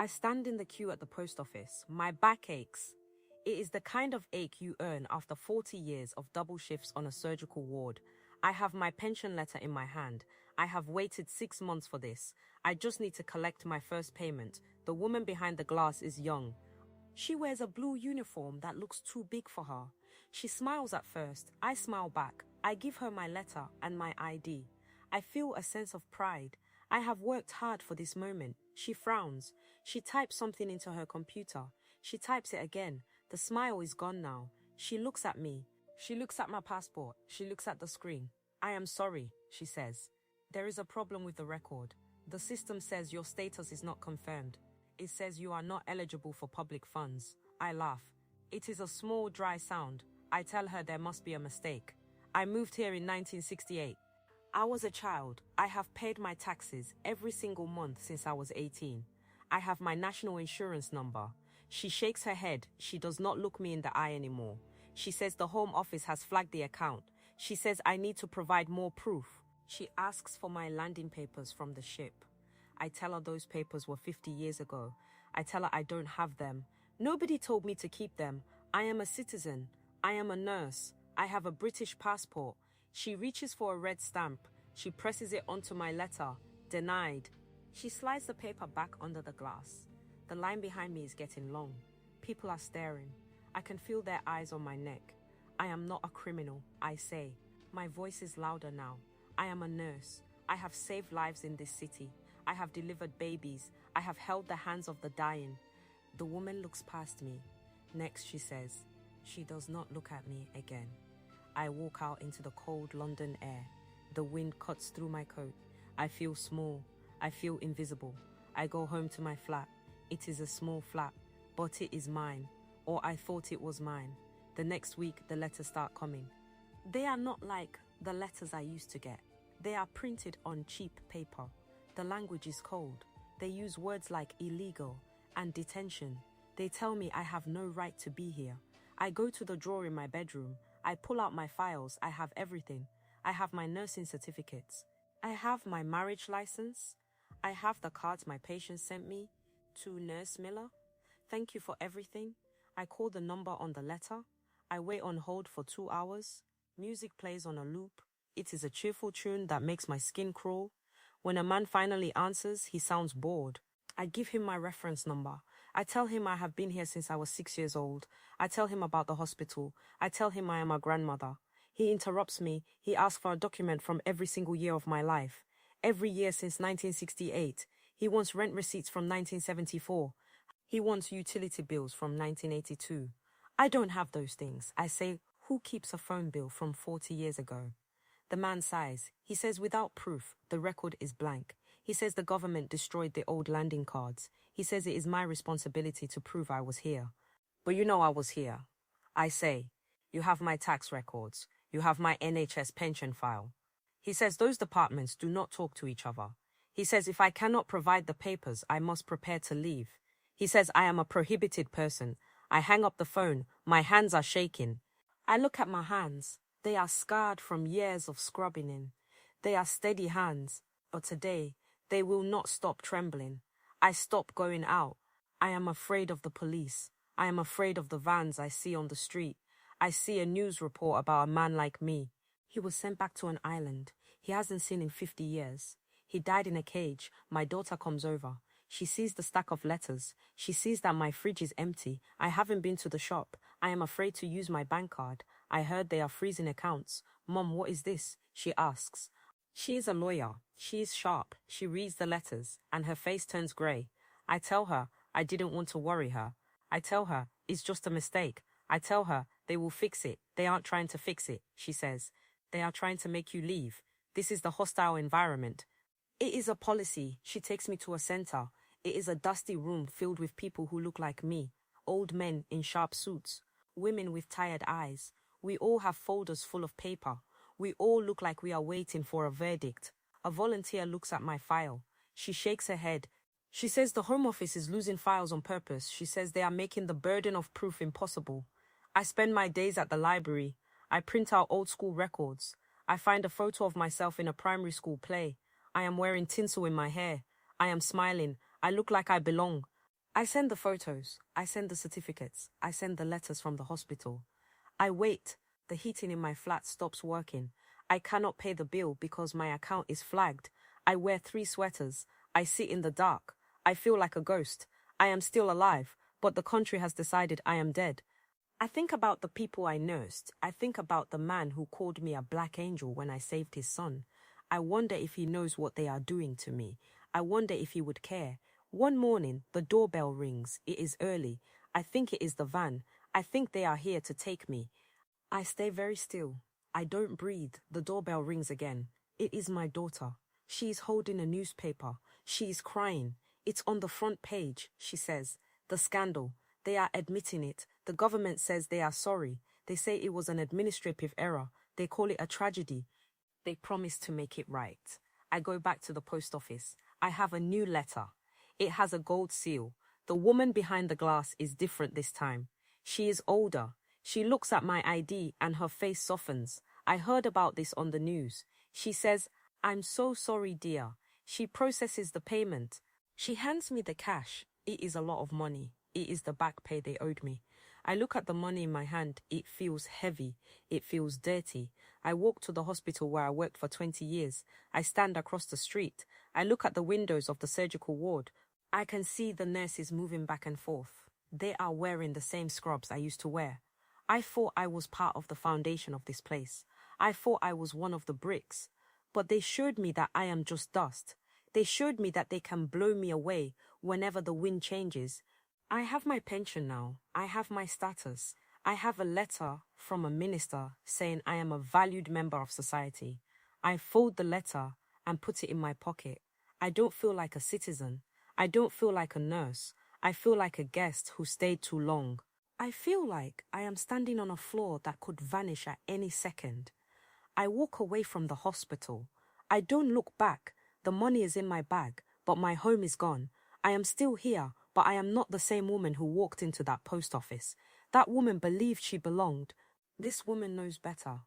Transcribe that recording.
I stand in the queue at the post office. My back aches. It is the kind of ache you earn after 40 years of double shifts on a surgical ward. I have my pension letter in my hand. I have waited 6 months for this. I just need to collect my first payment. The woman behind the glass is young. She wears a blue uniform that looks too big for her. She smiles at first. I smile back. I give her my letter and my ID. I feel a sense of pride. I have worked hard for this moment. She frowns. She types something into her computer. She types it again. The smile is gone now. She looks at me. She looks at my passport. She looks at the screen. I am sorry, she says. There is a problem with the record. The system says your status is not confirmed. It says you are not eligible for public funds. I laugh. It is a small, dry sound. I tell her there must be a mistake. I moved here in 1968. I was a child. I have paid my taxes every single month since I was 18. I have my national insurance number. She shakes her head. She does not look me in the eye anymore. She says the Home Office has flagged the account. She says I need to provide more proof. She asks for my landing papers from the ship. I tell her those papers were 50 years ago. I tell her I don't have them. Nobody told me to keep them. I am a citizen. I am a nurse. I have a British passport. She reaches for a red stamp. She presses it onto my letter. Denied. She slides the paper back under the glass. The line behind me is getting long. People are staring. I can feel their eyes on my neck. I am not a criminal, I say. My voice is louder now. I am a nurse. I have saved lives in this city. I have delivered babies. I have held the hands of the dying. The woman looks past me. Next, she says. She does not look at me again. I walk out into the cold London air. The wind cuts through my coat. I feel small. I feel invisible. I go home to my flat. It is a small flat, but it is mine. Or I thought it was mine. The next week, the letters start coming. They are not like the letters I used to get. They are printed on cheap paper. The language is cold. They use words like illegal and detention. They tell me I have no right to be here. I go to the drawer in my bedroom. I pull out my files. I have everything. I have my nursing certificates. I have my marriage license. I have the cards my patient sent me to Nurse Miller. Thank you for everything. I call the number on the letter. I wait on hold for 2 hours. Music plays on a loop. It is a cheerful tune that makes my skin crawl. When a man finally answers, he sounds bored. I give him my reference number. I tell him I have been here since I was 6 years old. I tell him about the hospital. I tell him I am a grandmother. He interrupts me. He asks for a document from every single year of my life. Every year since 1968. He wants rent receipts from 1974. He wants utility bills from 1982. I don't have those things. I say, who keeps a phone bill from 40 years ago? The man sighs. He says without proof, the record is blank. He says the government destroyed the old landing cards. He says it is my responsibility to prove I was here. But you know I was here. I say, you have my tax records. You have my NHS pension file. He says those departments do not talk to each other. He says if I cannot provide the papers, I must prepare to leave. He says I am a prohibited person. I hang up the phone. My hands are shaking. I look at my hands. They are scarred from years of scrubbing in. They are steady hands. But today, they will not stop trembling. I stop going out. I am afraid of the police. I am afraid of the vans I see on the street. I see a news report about a man like me. He was sent back to an island he hasn't seen in 50 years. He died in a cage. My daughter comes over. She sees the stack of letters. She sees that my fridge is empty. I haven't been to the shop. I am afraid to use my bank card. I heard they are freezing accounts. Mom, what is this? She asks. She is a lawyer. She is sharp. She reads the letters, and her face turns grey. I tell her I didn't want to worry her. I tell her it's just a mistake. I tell her they will fix it. They aren't trying to fix it, she says. They are trying to make you leave. This is the hostile environment. It is a policy. She takes me to a centre. It is a dusty room filled with people who look like me. Old men in sharp suits. Women with tired eyes. We all have folders full of paper. We all look like we are waiting for a verdict. A volunteer looks at my file. She shakes her head. She says the Home Office is losing files on purpose. She says they are making the burden of proof impossible. I spend my days at the library. I print out old school records. I find a photo of myself in a primary school play. I am wearing tinsel in my hair. I am smiling. I look like I belong. I send the photos, I send the certificates, I send the letters from the hospital. I wait. The heating in my flat stops working. I cannot pay the bill because my account is flagged. I wear 3 sweaters. I sit in the dark. I feel like a ghost. I am still alive, but the country has decided I am dead. I think about the people I nursed. I think about the man who called me a black angel when I saved his son. I wonder if he knows what they are doing to me. I wonder if he would care. One morning, the doorbell rings. It is early. I think it is the van. I think they are here to take me. I stay very still. I don't breathe. The doorbell rings again. It is my daughter. She is holding a newspaper. She is crying. It's on the front page, she says. The scandal. They are admitting it. The government says they are sorry. They say it was an administrative error. They call it a tragedy. They promise to make it right. I go back to the post office. I have a new letter. It has a gold seal. The woman behind the glass is different this time. She is older. She looks at my ID and her face softens. I heard about this on the news. She says, "I'm so sorry, dear." She processes the payment. She hands me the cash. It is a lot of money. It is the back pay they owed me. I look at the money in my hand. It feels heavy. It feels dirty. I walk to the hospital where I worked for 20 years. I stand across the street. I look at the windows of the surgical ward. I can see the nurses moving back and forth. They are wearing the same scrubs I used to wear. I thought I was part of the foundation of this place. I thought I was one of the bricks. But they showed me that I am just dust. They showed me that they can blow me away whenever the wind changes. I have my pension now. I have my status. I have a letter from a minister saying I am a valued member of society. I fold the letter and put it in my pocket. I don't feel like a citizen. I don't feel like a nurse. I feel like a guest who stayed too long. I feel like I am standing on a floor that could vanish at any second. I walk away from the hospital. I don't look back. The money is in my bag, but my home is gone. I am still here, but I am not the same woman who walked into that post office. That woman believed she belonged. This woman knows better.